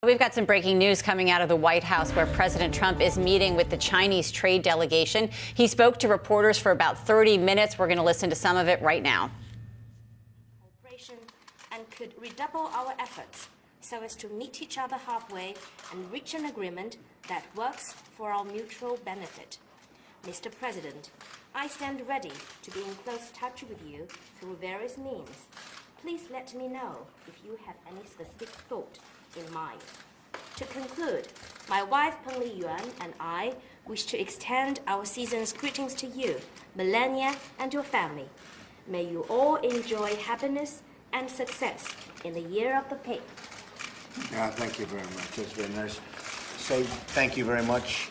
We've got some breaking news coming out of the White House where President Trump is meeting with the Chinese trade delegation. He spoke to reporters for about 30 minutes. We're going to listen to some of it right now. And could redouble our efforts so as to meet each other halfway and reach an agreement that works for our mutual benefit. Mr. President, I stand ready to be in close touch with you through various means. Please let me know if you have any specific thought in mind. To conclude, my wife Peng Li Yuan and I wish to extend our season's greetings to you, Melania, and your family. May you all enjoy happiness and success in the year of the pig. Thank you very much. That's very nice. Say thank you very much.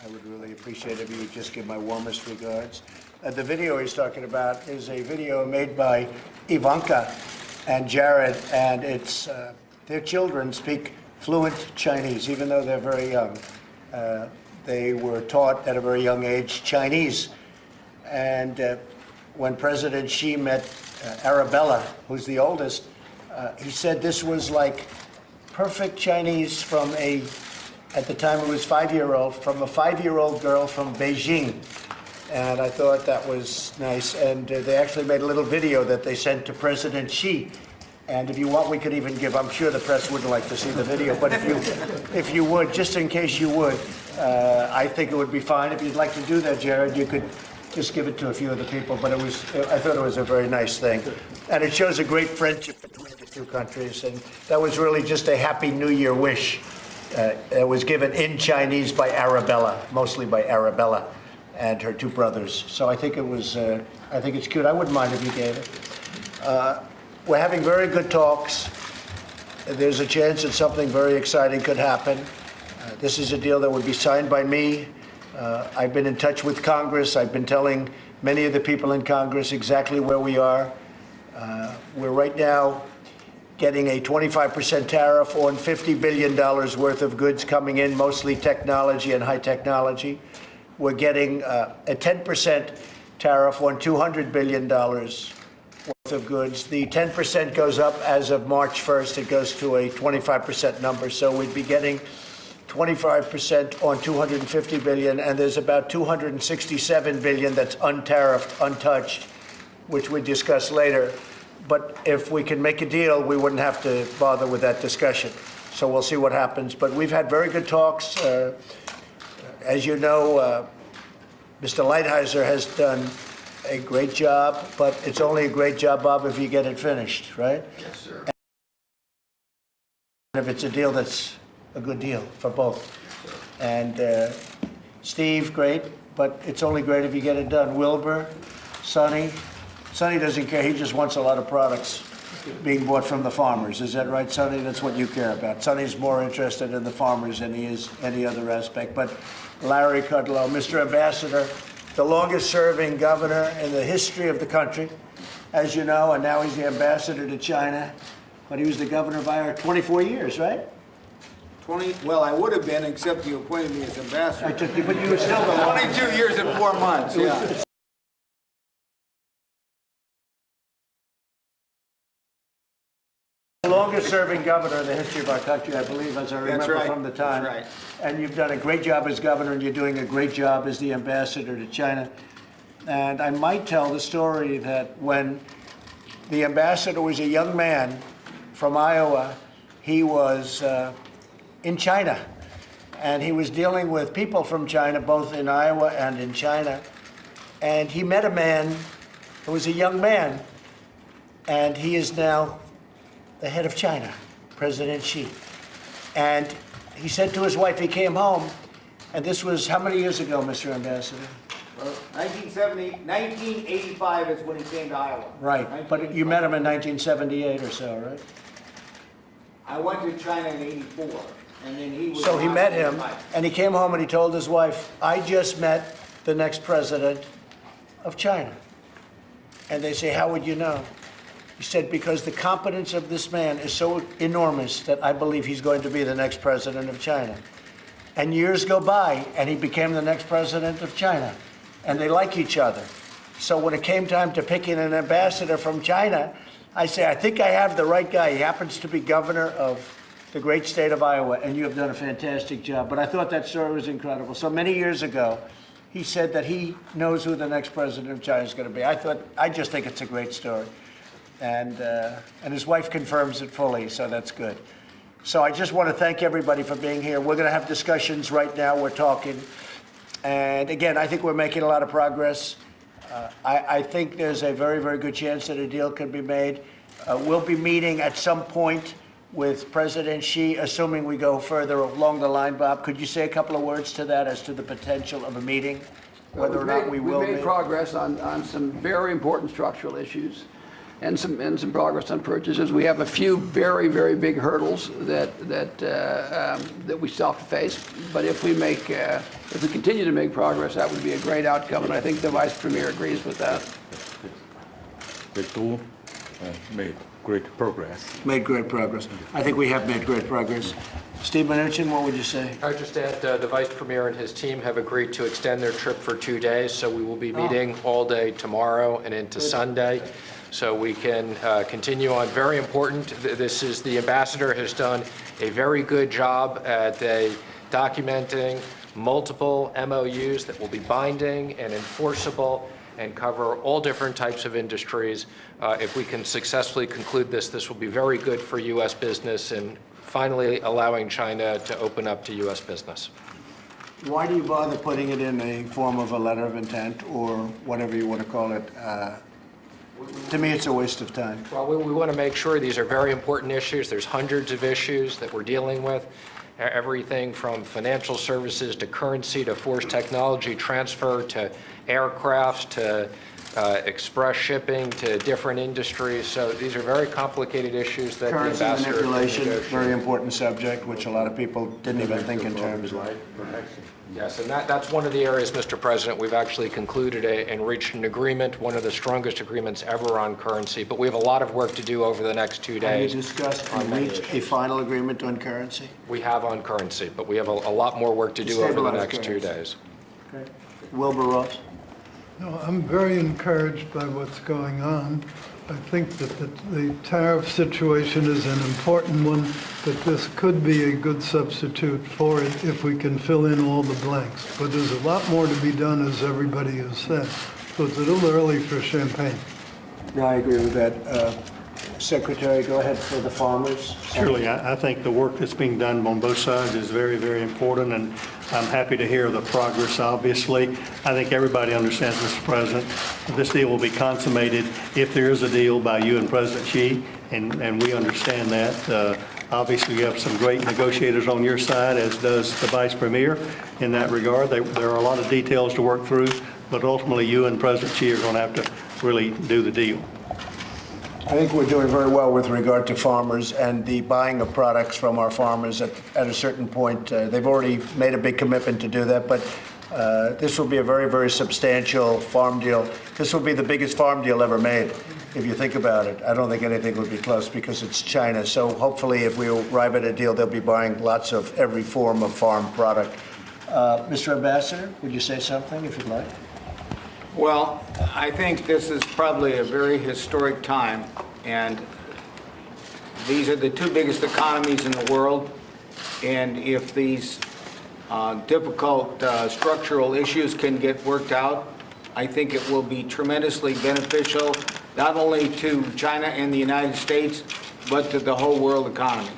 I would really appreciate it if you would just give my warmest regards. The video he's talking about is a video made by Ivanka and Jared, and it's their children speak fluent Chinese, even though they're very young. They were taught at a very young age Chinese. And when President Xi met Arabella, who's the oldest, he said this was like perfect Chinese from at the time it was 5-year-old, from a 5-year-old girl from Beijing. And I thought that was nice. And they actually made a little video that they sent to President Xi. And if you want, we could even give, I'm sure the press wouldn't like to see the video, but if you would, just in case you would, I think it would be fine. If you'd like to do that, Jared, you could just give it to a few of the people, but I thought it was a very nice thing. And it shows a great friendship between the two countries, and that was really just a Happy New Year wish. It was given in Chinese by Arabella, mostly by Arabella and her two brothers. So I think it was, I think it's cute. I wouldn't mind if you gave it. We're having very good talks. There's a chance that something very exciting could happen. This is a deal that would be signed by me. I've been in touch with Congress. I've been telling many of the people in Congress exactly where we are. We're right now getting a 25% tariff on $50 billion worth of goods coming in, mostly technology and high technology. We're getting a 10% tariff on $200 billion worth of goods. The 10% goes up as of March 1st. It goes to a 25% number. So we'd be getting 25% on $250 billion, and there's about $267 billion that's untariffed, untouched, which we discuss later. But if we can make a deal, we wouldn't have to bother with that discussion. So we'll see what happens. But we've had very good talks. As you know, Mr. Lighthizer has done a great job, but it's only a great job, Bob, if you get it finished, right? Yes, sir. And if it's a deal that's a good deal for both. And Steve, great, but it's only great if you get it done. Wilbur, Sonny doesn't care. He just wants a lot of products being bought from the farmers. Is that right, Sonny? That's what you care about. Sonny's more interested in the farmers than he is any other aspect. But Larry Kudlow, Mr. Ambassador, the longest-serving governor in the history of the country, as you know, and now he's the ambassador to China. But he was the governor of Iowa 24 years, right? 20, well, I would have been, except you appointed me as ambassador. I took you, but you were still the 22 years and 4 months, yeah. The longest-serving governor in the history of our country, I believe, as I remember from the time. That's right. And you've done a great job as governor, and you're doing a great job as the ambassador to China. And I might tell the story that when the ambassador was a young man from Iowa, he was in China. And he was dealing with people from China, both in Iowa and in China. And he met a man who was a young man, and he is now the head of China, President Xi. And he said to his wife, he came home, and this was how many years ago, Mr. Ambassador? Well, 1985 is when he came to Iowa. Right, but you met him in 1978 or so, right? I went to China in 84, and then he was... So he met him, and he came home and he told his wife, I just met the next president of China. And they say, how would you know? He said, because the competence of this man is so enormous that I believe he's going to be the next president of China. And years go by, and he became the next president of China. And they like each other. So when it came time to picking an ambassador from China, I say, I think I have the right guy. He happens to be governor of the great state of Iowa, and you have done a fantastic job. But I thought that story was incredible. So many years ago, he said that he knows who the next president of China is going to be. I just think it's a great story. And his wife confirms it fully, so that's good. So I just want to thank everybody for being here. We're going to have discussions right now. We're talking. And again, I think we're making a lot of progress. I think there's a very, very good chance that a deal can be made. We'll be meeting at some point with President Xi, assuming we go further along the line. Bob, could you say a couple of words to that as to the potential of a meeting, whether or not we will We've made progress on some very important structural issues and some progress on purchases. We have a few very, very big hurdles that we still have to face. But if we continue to make progress, that would be a great outcome, and I think the Vice Premier agrees with that. The two made great progress. Made great progress. I think we have made great progress. Steve Mnuchin, what would you say? I would just add the Vice Premier and his team have agreed to extend their trip for 2 days, so we will be meeting all day tomorrow and into Sunday, so we can continue on. Very important, the ambassador has done a very good job at documenting multiple MOUs that will be binding and enforceable and cover all different types of industries. If we can successfully conclude this will be very good for U.S. business and finally allowing China to open up to U.S. business. Why do you bother putting it in a form of a letter of intent or whatever you want to call it? To me, it's a waste of time. Well, we want to make sure these are very important issues. There's hundreds of issues that we're dealing with. Everything from financial services to currency to forced technology transfer to aircrafts to express shipping to different industries. So these are very complicated issues that the Currency ambassador can manipulation, negotiate. very important subject, which a lot of people didn't even think in terms of. Yes, and that's one of the areas, Mr. President, we've actually concluded and reached an agreement, one of the strongest agreements ever on currency. But we have a lot of work to do over the next 2 Have days. you discussed and reached a final agreement on currency? We have on currency, but we have a lot more work to do over the Stabilize next 2 currency. days. Okay. Wilbur Ross? No, I'm very encouraged by what's going on. I think that the tariff situation is an important one, but this could be a good substitute for it if we can fill in all the blanks. But there's a lot more to be done, as everybody has said. So it's a little early for champagne. No, I agree with that. Secretary, go ahead for the farmers. Surely, I think the work that's being done on both sides is very, very important, and I'm happy to hear the progress, obviously. I think everybody understands, Mr. President, this deal will be consummated if there is a deal by you and President Xi, and we understand that. Obviously, you have some great negotiators on your side, as does the Vice Premier in that regard. There are a lot of details to work through, but ultimately you and President Xi are going to have to really do the deal. I think we're doing very well with regard to farmers and the buying of products from our farmers at a certain point. They've already made a big commitment to do that, but this will be a very, very substantial farm deal. This will be the biggest farm deal ever made, if you think about it. I don't think anything would be close because it's China. So hopefully if we arrive at a deal, they'll be buying lots of every form of farm product. Mr. Ambassador, would you say something if you'd like? Well, I think this is probably a very historic time, and these are the two biggest economies in the world, and if these difficult structural issues can get worked out, I think it will be tremendously beneficial, not only to China and the United States, but to the whole world economy.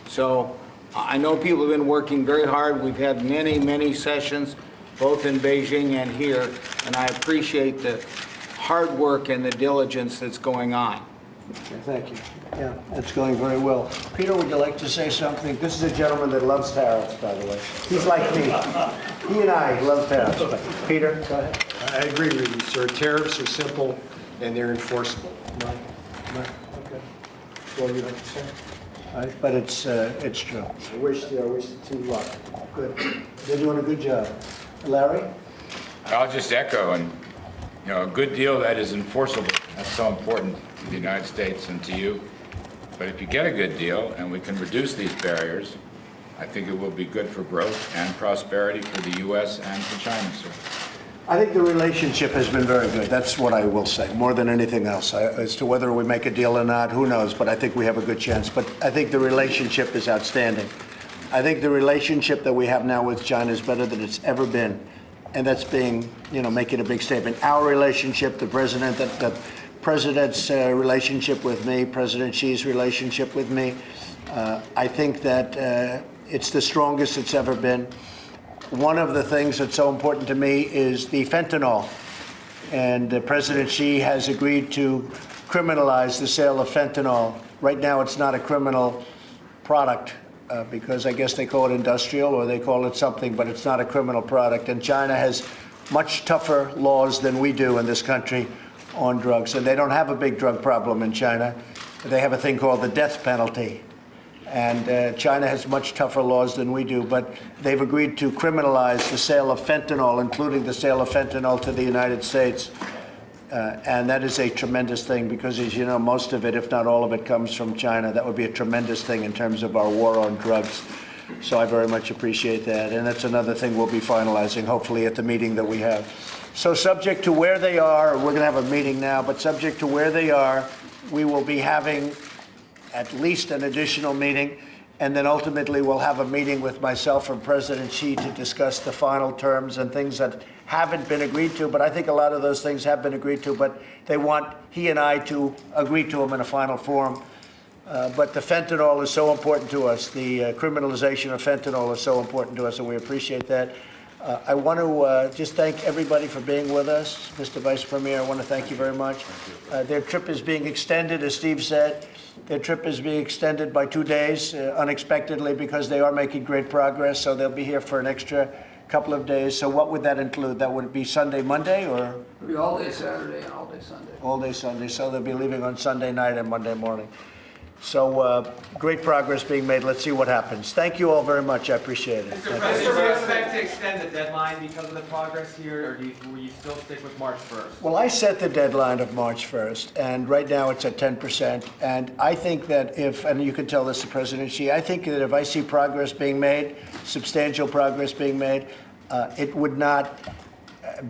So I know people have been working very hard. We've had many, many sessions, both in Beijing and here, and I appreciate the hard work and the diligence that's going on. Okay, thank you. Yeah, it's going very well. Peter, would you like to say something? This is a gentleman that loves tariffs, by the way. He's like me. He and I love tariffs. But Peter, go ahead. I agree with you, sir. Tariffs are simple and they're enforceable. Right. Okay. What would you like to say? But it's true. I wish the team luck. Good. They're doing a good job. Larry? I'll just echo, and a good deal that is enforceable. That's so important to the United States and to you. But if you get a good deal and we can reduce these barriers, I think it will be good for growth and prosperity for the U.S. and for China, sir. I think the relationship has been very good. That's what I will say, more than anything else. As to whether we make a deal or not, who knows? But I think we have a good chance. But I think the relationship is outstanding. I think the relationship that we have now with China is better than it's ever been. And that's being, making a big statement. Our relationship, the president's relationship with me, President Xi's relationship with me, I think that it's the strongest it's ever been. One of the things that's so important to me is the fentanyl. And President Xi has agreed to criminalize the sale of fentanyl. Right now, it's not a criminal product because I guess they call it industrial or they call it something, but it's not a criminal product. And China has much tougher laws than we do in this country on drugs. And they don't have a big drug problem in China. They have a thing called the death penalty. And China has much tougher laws than we do, but they've agreed to criminalize the sale of fentanyl, including the sale of fentanyl to the United States. And that is a tremendous thing because, as you know, most of it, if not all of it, comes from China. That would be a tremendous thing in terms of our war on drugs. So I very much appreciate that. And that's another thing we'll be finalizing, hopefully, at the meeting that we have. So subject to where they are, we're going to have a meeting now, but subject to where they are, we will be having at least an additional meeting, and then ultimately we'll have a meeting with myself and President Xi to discuss the final terms and things that haven't been agreed to, but I think a lot of those things have been agreed to, but they want he and I to agree to them in a final form. But the fentanyl is so important to us. The criminalization of fentanyl is so important to us, and we appreciate that. I want to just thank everybody for being with us. Mr. Vice Premier, I want to thank you very much. Their trip is being extended, as Steve said. Their trip is being extended by 2 days, unexpectedly, because they are making great progress. So they'll be here for an extra couple of days. So what would that include? That would be Sunday, Monday, or? It'll be all day Saturday and all day Sunday. All day Sunday. So they'll be leaving on Sunday night and Monday morning. So great progress being made. Let's see what happens. Thank you all very much. I appreciate it. Mr. President, do you expect to extend the deadline because of the progress here, or will you still stick with March 1st? Well, I set the deadline of March 1st, and right now it's at 10%. And I think that if, and you can tell this to President Xi, I think that if I see progress being made, substantial progress being made, it would not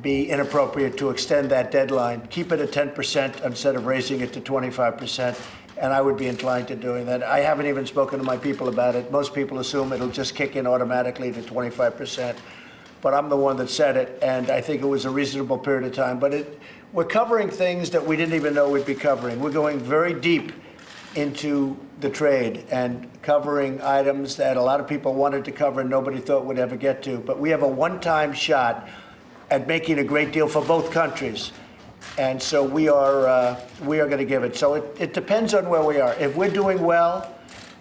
be inappropriate to extend that deadline. Keep it at 10% instead of raising it to 25%. And I would be inclined to doing that. I haven't even spoken to my people about it. Most people assume it'll just kick in automatically to 25%. But I'm the one that said it, and I think it was a reasonable period of time. But we're covering things that we didn't even know we'd be covering. We're going very deep into the trade and covering items that a lot of people wanted to cover and nobody thought would ever get to. But we have a one-time shot at making a great deal for both countries. And so we are going to give it. So it depends on where we are. If we're doing well,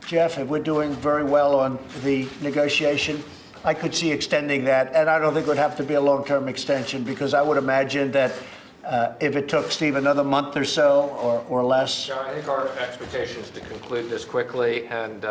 Jeff, if we're doing very well on the negotiation, I could see extending that. And I don't think it would have to be a long-term extension because I would imagine that if it took, Steve, another month or so or less. John, I think our expectation is to conclude this quickly. And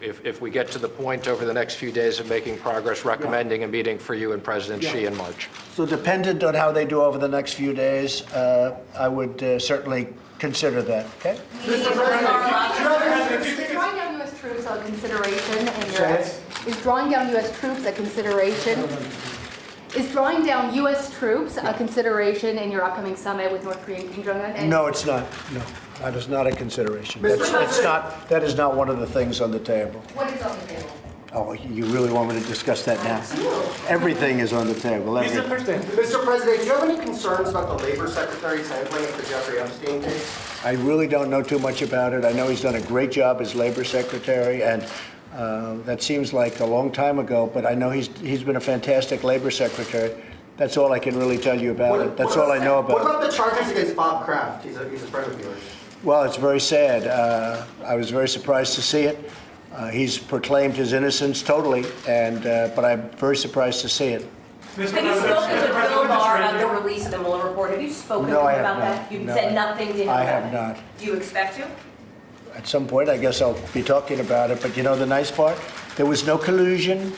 if we get to the point over the next few days of making progress, recommending a meeting for you and President Xi in March. So dependent on how they do over the next few days, I would certainly consider that. Okay? Mr. President, is drawing down U.S. troops a consideration in your? Is drawing down U.S. troops a consideration? Is drawing down U.S. troops a consideration in your upcoming summit with North Korean Kim Jong-un? No, it's not. No, that is not a consideration. That is not one of the things on the table. What is on the table? Oh, you really want me to discuss that now? Everything is on the table. Mr. President, do you have any concerns about the Labor Secretary's handling of the Jeffrey Epstein case? I really don't know too much about it. I know he's done a great job as Labor Secretary, and that seems like a long time ago, but I know he's been a fantastic Labor Secretary. That's all I can really tell you about it. That's all I know about it. What about the charges against Bob Kraft? He's a friend of yours. Well, it's very sad. I was very surprised to see it. He's proclaimed his innocence totally, but I'm very surprised to see it. Have you spoken to Bill Barr about the release of the Mueller report? Have you spoken to him about that? You've said nothing to him about it? I have not. Do you expect to? At some point, I guess I'll be talking about it. But you know the nice part? There was no collusion.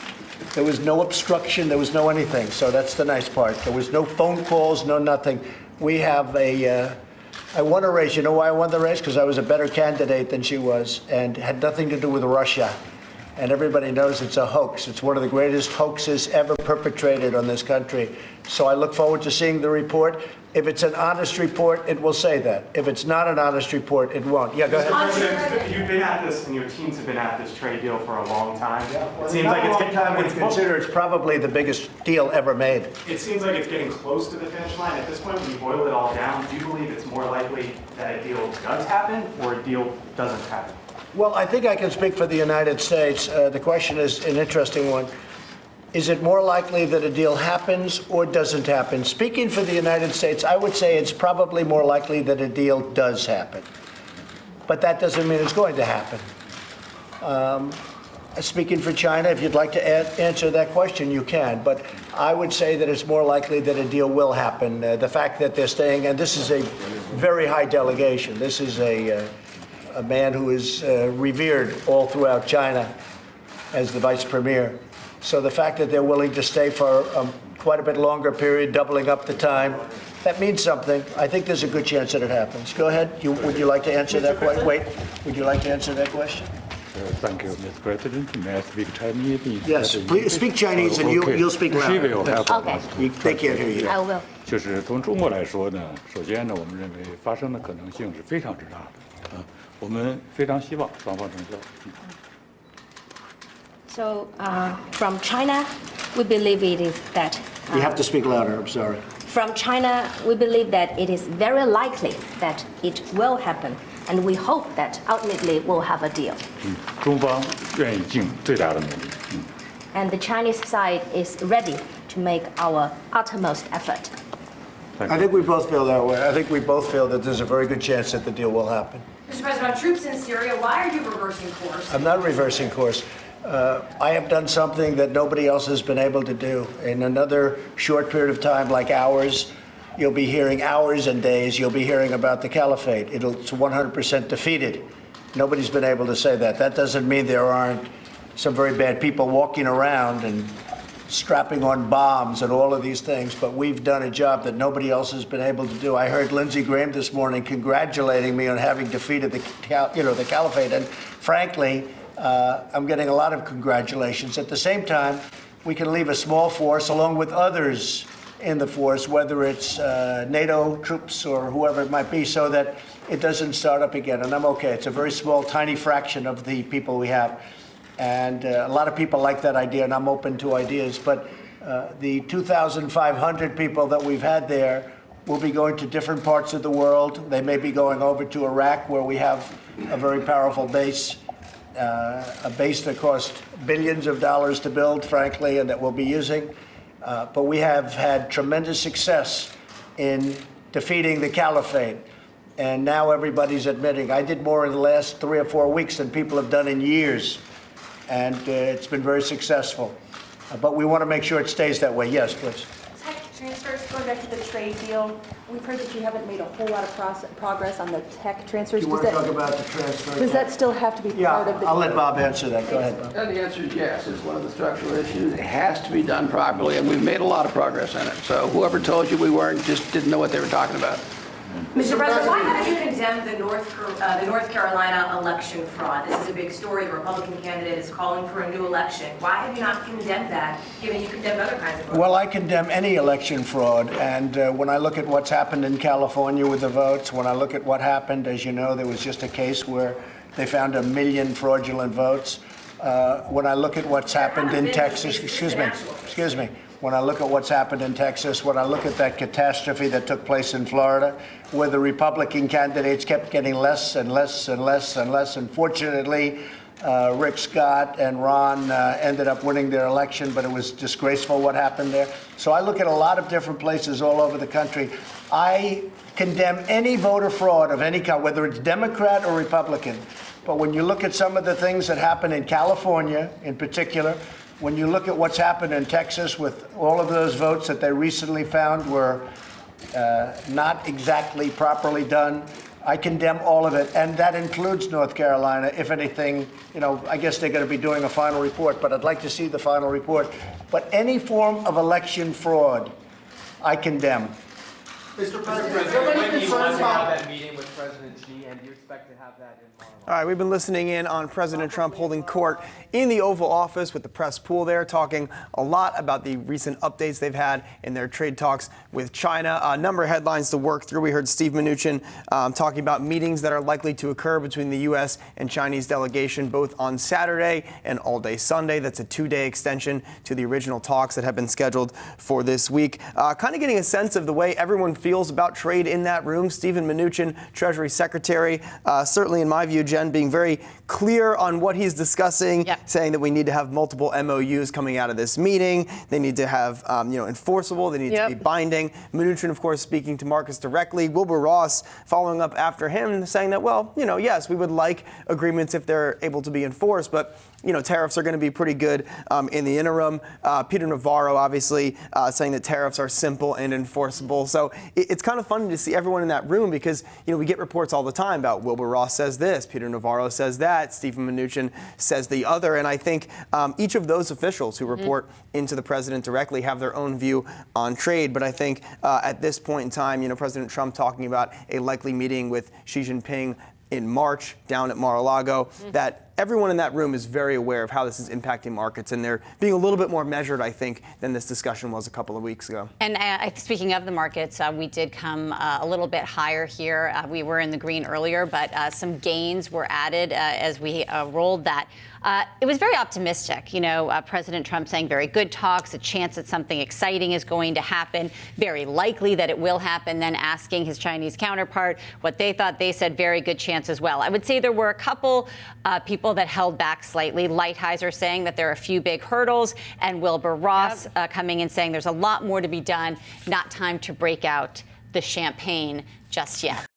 There was no obstruction. There was no anything. So that's the nice part. There was no phone calls, no nothing. We have I won a race. You know why I won the race? Because I was a better candidate than she was, and had nothing to do with Russia. and everybody knows it's a hoax. It's one of the greatest hoaxes ever perpetrated on this country. So I look forward to seeing the report. If it's an honest report, it will say that. If it's not an honest report, it won't. Yeah, go ahead. Mr. President, you've been at this, and your teams have been at this trade deal for a long time. It seems like it's consider it's probably the biggest deal ever made. It seems like it's getting close to the finish line. At this point, when you boil it all down, do you believe it's more likely that a deal does happen or a deal doesn't happen? Well, I think I can speak for the United States. The question is an interesting one. Is it more likely that a deal happens or doesn't happen? Speaking for the United States, I would say it's probably more likely that a deal does happen. But that doesn't mean it's going to happen. Speaking for China, if you'd like to answer that question, you can. But I would say that it's more likely that a deal will happen. The fact that they're staying, and this is a very high delegation. This is a man who is revered all throughout China as the vice premier. So the fact that they're willing to stay for quite a bit longer period, doubling up the time, that means something. I think there's a good chance that it happens. Go ahead. Would you like to answer that question? Wait. Would you like to answer that question? Thank you, Mr. President. May I speak Chinese? Yes, please speak Chinese and you'll speak She louder. will help us. They can't hear you. I will. 就是从中国来说呢，首先呢，我们认为发生的可能性是非常之大的，我们非常希望双方成交。So, from China, we believe it is that. You have to speak louder, I'm sorry. From China, we believe that it is very likely that it will happen, and we hope that ultimately we'll have a deal. 中方愿意尽最大的努力。And the Chinese side is ready to make our utmost effort. I think we both feel that way. I think we both feel that there's a very good chance that the deal will happen. Mr. President, on troops in Syria, why are you reversing course? I'm not reversing course. I have done something that nobody else has been able to do. In another short period of time, like hours, you'll be hearing hours and days, you'll be hearing about the caliphate. It's 100% defeated. Nobody's been able to say that. That doesn't mean there aren't some very bad people walking around and strapping on bombs and all of these things, but we've done a job that nobody else has been able to do. I heard Lindsey Graham this morning congratulating me on having defeated the caliphate, and frankly, I'm getting a lot of congratulations. At the same time, we can leave a small force along with others in the force, whether it's NATO troops or whoever it might be, so that it doesn't start up again. And I'm okay. It's a very small, tiny fraction of the people we have. And a lot of people like that idea, and I'm open to ideas. But the 2,500 people that we've had there will be going to different parts of the world. They may be going over to Iraq, where we have a very powerful base. A base that cost billions of dollars to build, frankly, and that we'll be using. But we have had tremendous success in defeating the caliphate. And now everybody's admitting, I did more in the last 3 or 4 weeks than people have done in years. And it's been very successful. But we want to make sure it stays that way. Yes, please. Tech transfers, going back to the trade deal, we've heard that you haven't made a whole lot of progress on the tech transfers. You want to talk about the transfer? Does that still have to be part of the? I'll let Bob answer that. Go ahead, Bob. And the answer is yes. It's one of the structural issues. It has to be done properly, and we've made a lot of progress on it. So whoever told you we weren't just didn't know what they were talking about. Mr. President, why haven't you condemned the North Carolina election fraud? This is a big story. The Republican candidate is calling for a new election. Why have you not condemned that, given you condemned other kinds of fraud? Well, I condemn any election fraud. And when I look at what's happened in California with the votes, when I look at what happened, as you know, there was just a case where they found 1 million fraudulent votes. When I look at what's happened in Texas, excuse me. When I look at what's happened in Texas, when I look at that catastrophe that took place in Florida, where the Republican candidates kept getting less and less and less and less. And fortunately, Rick Scott and Ron ended up winning their election, but it was disgraceful what happened there. So I look at a lot of different places all over the country. I condemn any voter fraud of any kind, whether it's Democrat or Republican. But when you look at some of the things that happened in California in particular, when you look at what's happened in Texas with all of those votes that they recently found were not exactly properly done, I condemn all of it. And that includes North Carolina. If anything, I guess they're going to be doing a final report, but I'd like to see the final report. But any form of election fraud, I condemn. Mr. President, do you have any when do you want concerns to have about... that meeting with President Xi, and do you expect to have that in Mar-a-Lago? All right, we've been listening in on President Trump holding court in the Oval Office with the press pool there, talking a lot about the recent updates they've had in their trade talks with China. A number of headlines to work through. We heard Steve Mnuchin talking about meetings that are likely to occur between the U.S. and Chinese delegation, both on Saturday and all day Sunday. That's a 2-day extension to the original talks that have been scheduled for this week. Kind of getting a sense of the way everyone feels about trade in that room. Stephen Mnuchin, Treasury Secretary, certainly in my view, Jen, being very clear on what he's discussing, saying that we need to have multiple MOUs coming out of this meeting. They need to have, enforceable. They need to be binding. Mnuchin, of course, speaking to Marcus directly. Wilbur Ross following up after him, saying that, well, yes, we would like agreements if they're able to be enforced, but tariffs are going to be pretty good in the interim. Peter Navarro, obviously, saying that tariffs are simple and enforceable. So it's kind of funny to see everyone in that room because, we get reports all the time about Wilbur Ross says this, Peter Navarro says that, Stephen Mnuchin says the other. And I think each of those officials who report into the president directly have their own view on trade. But I think at this point in time, President Trump talking about a likely meeting with Xi Jinping in March down at Mar-a-Lago, that everyone in that room is very aware of how this is impacting markets, and they're being a little bit more measured, I think, than this discussion was a couple of weeks ago. And speaking of the markets, we did come a little bit higher here. We were in the green earlier, but some gains were added as we rolled that. It was very optimistic. President Trump saying very good talks, a chance that something exciting is going to happen, very likely that it will happen, then asking his Chinese counterpart what they thought. They said very good chance as well. I would say there were a couple people that held back slightly. Lighthizer saying that there are a few big hurdles, and Wilbur Ross coming in saying there's a lot more to be done, not time to break out the champagne just yet.